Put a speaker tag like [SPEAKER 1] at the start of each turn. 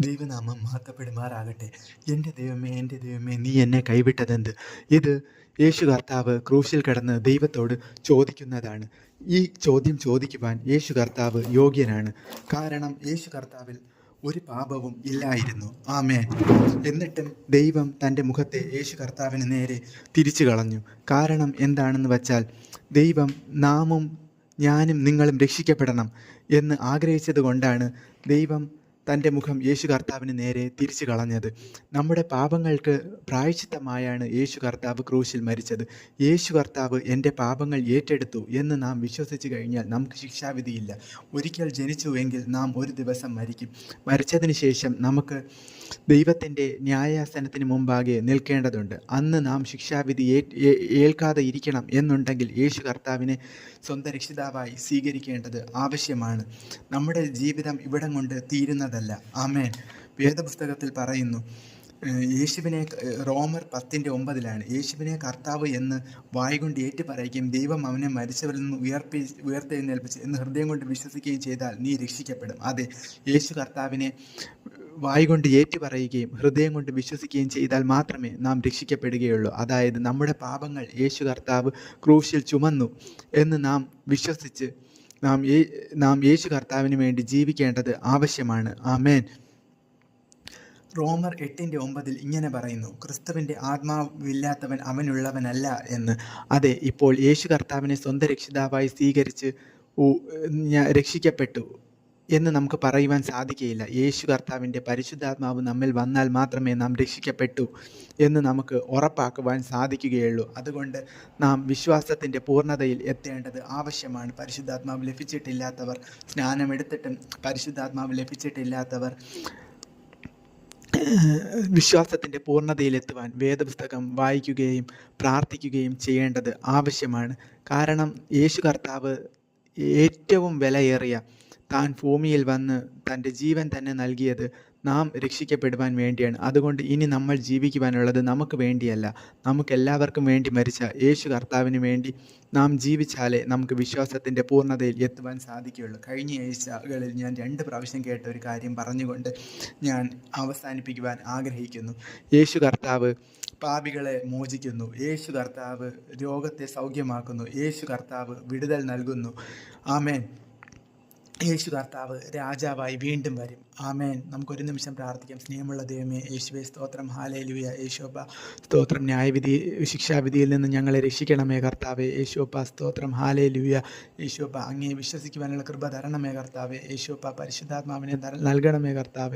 [SPEAKER 1] ദൈവനാമം മഹത്വപ്പെടുമാറാകട്ടെ. എൻ്റെ ദൈവമേ, നീ എന്നെ കൈവിട്ടതെന്ത്? ഇത് യേശു കർത്താവ് ക്രൂശിൽ കിടന്ന് ദൈവത്തോട് ചോദിക്കുന്നതാണ്. ഈ ചോദ്യം ചോദിക്കുവാൻ യേശു കർത്താവ് യോഗ്യനാണ്. കാരണം യേശു കർത്താവിൽ ഒരു പാപവും ഇല്ലായിരുന്നു. ആമേൻ. എന്നിട്ടും ദൈവം തൻ്റെ മുഖത്തെ യേശു കർത്താവിന് നേരെ തിരിച്ചു കളഞ്ഞു. കാരണം എന്താണെന്ന് വച്ചാൽ, ദൈവം നാമും ഞാനും നിങ്ങളും രക്ഷിക്കപ്പെടണം എന്ന് ആഗ്രഹിച്ചത് കൊണ്ടാണ് ദൈവം തൻ്റെ മുഖം യേശു കർത്താവിന് നേരെ തിരിച്ചു കളഞ്ഞത്. നമ്മുടെ പാപങ്ങൾക്ക് പ്രായശ്ചിത്തമായാണ് യേശു കർത്താവ് ക്രൂശിൽ മരിച്ചത്. യേശു കർത്താവ് എൻ്റെ പാപങ്ങൾ ഏറ്റെടുത്തു എന്ന് നാം വിശ്വസിച്ച് കഴിഞ്ഞാൽ നമുക്ക് ശിക്ഷാവിധിയില്ല. ഒരിക്കൽ ജനിച്ചുവെങ്കിൽ നാം ഒരു ദിവസം മരിക്കും. മരിച്ചതിന് ശേഷം നമുക്ക് ദൈവത്തിൻ്റെ ന്യായാസനത്തിന് മുമ്പാകെ നിൽക്കേണ്ടതുണ്ട്. അന്ന് നാം ശിക്ഷാവിധി ഏൽക്കാതെ ഇരിക്കണം എന്നുണ്ടെങ്കിൽ യേശു കർത്താവിനെ സ്വന്തം രക്ഷിതാവായി സ്വീകരിക്കേണ്ടത് ആവശ്യമാണ്. നമ്മുടെ ജീവിതം ഇവിടം കൊണ്ട് തീരുന്നതല്ല. ആമേൻ. വേദപുസ്തകത്തിൽ പറയുന്നു, യേശുവിനെ റോമർ 10:9 യേശുവിനെ കർത്താവ് എന്ന് വായ്കൊണ്ട് ഏറ്റുപറയുകയും ദൈവം അവനെ മരിച്ചവരിൽ നിന്ന് ഉയർത്തെഴുന്നേൽപ്പിച്ച് എന്ന് ഹൃദയം കൊണ്ട് വിശ്വസിക്കുകയും ചെയ്താൽ നീ രക്ഷിക്കപ്പെടും. അതെ, യേശു കർത്താവിനെ വായ്കൊണ്ട് ഏറ്റുപറയുകയും ഹൃദയം കൊണ്ട് വിശ്വസിക്കുകയും ചെയ്താൽ മാത്രമേ നാം രക്ഷിക്കപ്പെടുകയുള്ളൂ. അതായത് നമ്മുടെ പാപങ്ങൾ യേശു കർത്താവ് ക്രൂശിൽ ചുമന്നു എന്ന് നാം വിശ്വസിച്ച് നാം യേശു കർത്താവിന് വേണ്ടി ജീവിക്കേണ്ടത് ആവശ്യമാണ്. ആമേൻ. റോമർ 8:9 ഇങ്ങനെ പറയുന്നു, ക്രിസ്തുവിൻ്റെ ആത്മാവില്ലാത്തവൻ അവനുള്ളവനല്ല എന്ന്. അതെ, ഇപ്പോൾ യേശു കർത്താവിനെ സ്വന്തം രക്ഷിതാവായി സ്വീകരിച്ച് രക്ഷിക്കപ്പെട്ടു എന്ന് നമുക്ക് പറയുവാൻ സാധിക്കുകയില്ല. യേശു കർത്താവിൻ്റെ പരിശുദ്ധാത്മാവ് നമ്മിൽ വന്നാൽ മാത്രമേ നാം രക്ഷിക്കപ്പെട്ടു എന്ന് നമുക്ക് ഉറപ്പാക്കുവാൻ സാധിക്കുകയുള്ളൂ. അതുകൊണ്ട് നാം വിശ്വാസത്തിൻ്റെ പൂർണ്ണതയിൽ എത്തേണ്ടത് ആവശ്യമാണ്. പരിശുദ്ധാത്മാവ് ലഭിച്ചിട്ടില്ലാത്തവർ, സ്നാനമെടുത്തിട്ടും പരിശുദ്ധാത്മാവ് ലഭിച്ചിട്ടില്ലാത്തവർ വിശ്വാസത്തിൻ്റെ പൂർണ്ണതയിലെത്തുവാൻ വേദപുസ്തകം വായിക്കുകയും പ്രാർത്ഥിക്കുകയും ചെയ്യേണ്ടത് ആവശ്യമാണ്. കാരണം യേശു കർത്താവ് ഏറ്റവും വിലയേറിയ താൻ ഭൂമിയിൽ വന്ന് തൻ്റെ ജീവൻ തന്നെ നൽകിയത് നാം രക്ഷിക്കപ്പെടുവാൻ വേണ്ടിയാണ്. അതുകൊണ്ട് ഇനി നമ്മൾ ജീവിക്കുവാനുള്ളത് നമുക്ക് വേണ്ടിയല്ല, നമുക്കെല്ലാവർക്കും വേണ്ടി മരിച്ച യേശു കർത്താവിന് വേണ്ടി നാം ജീവിച്ചാലേ നമുക്ക് വിശ്വാസത്തിൻ്റെ പൂർണ്ണതയിൽ എത്തുവാൻ സാധിക്കുകയുള്ളൂ. കഴിഞ്ഞ ആഴ്ചകളിൽ ഞാൻ 2 പ്രാവശ്യം കേട്ട ഒരു കാര്യം പറഞ്ഞുകൊണ്ട് ഞാൻ അവസാനിപ്പിക്കുവാൻ ആഗ്രഹിക്കുന്നു. യേശു കർത്താവ് പാപികളെ മോചിക്കുന്നു, യേശു കർത്താവ് രോഗത്തെ സൗഖ്യമാക്കുന്നു, യേശു കർത്താവ് വിടുതൽ നൽകുന്നു. ആമേൻ. യേശു കർത്താവ് രാജാവായി വീണ്ടും വരും. ആമേൻ. നമുക്കൊരു നിമിഷം പ്രാർത്ഥിക്കാം. സ്നേഹമുള്ള ദൈവമേ, യേശുവേ സ്തോത്രം, ഹല്ലേലൂയ. യേശുവപ്പ സ്തോത്രം. ശിക്ഷാവിധിയിൽ നിന്ന് ഞങ്ങളെ രക്ഷിക്കണമേ കർത്താവേ. യേശുവപ്പ സ്തോത്രം, ഹല്ലേലൂയ. യേശുവപ്പ അങ്ങേ വിശ്വസിക്കുവാനുള്ള കൃപ തരണമേ കർത്താവേ. യേശുവപ്പ പരിശുദ്ധാത്മാവിനെ നൽകണമേ കർത്താവേ.